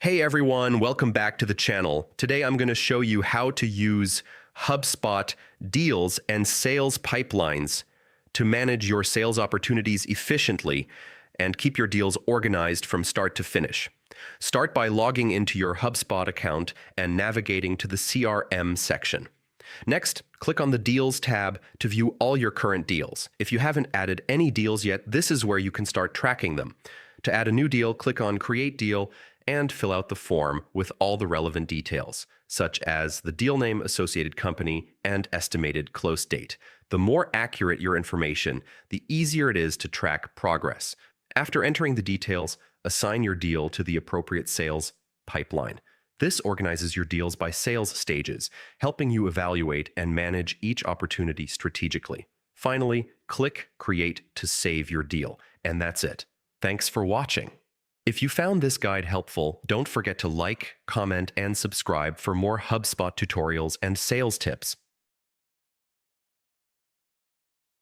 Hey everyone, welcome back to the channel. Today I'm going to show you how to use HubSpot Deals and Sales Pipelines to manage your sales opportunities efficiently and keep your deals organized from start to finish. Start by logging into your HubSpot account and navigating to the CRM section. Next, click on the Deals tab to view all your current deals. If you haven't added any deals yet, this is where you can start tracking them. To add a new deal, click on Create Deal and fill out the form with all the relevant details, such as the deal name, associated company, and estimated close date. The more accurate your information, the easier it is to track progress. After entering the details, assign your deal to the appropriate sales pipeline. This organizes your deals by sales stages, helping you evaluate and manage each opportunity strategically. Finally, click Create to save your deal, and that's it. Thanks for watching. If you found this guide helpful, don't forget to like, comment, and subscribe for more HubSpot tutorials and sales tips.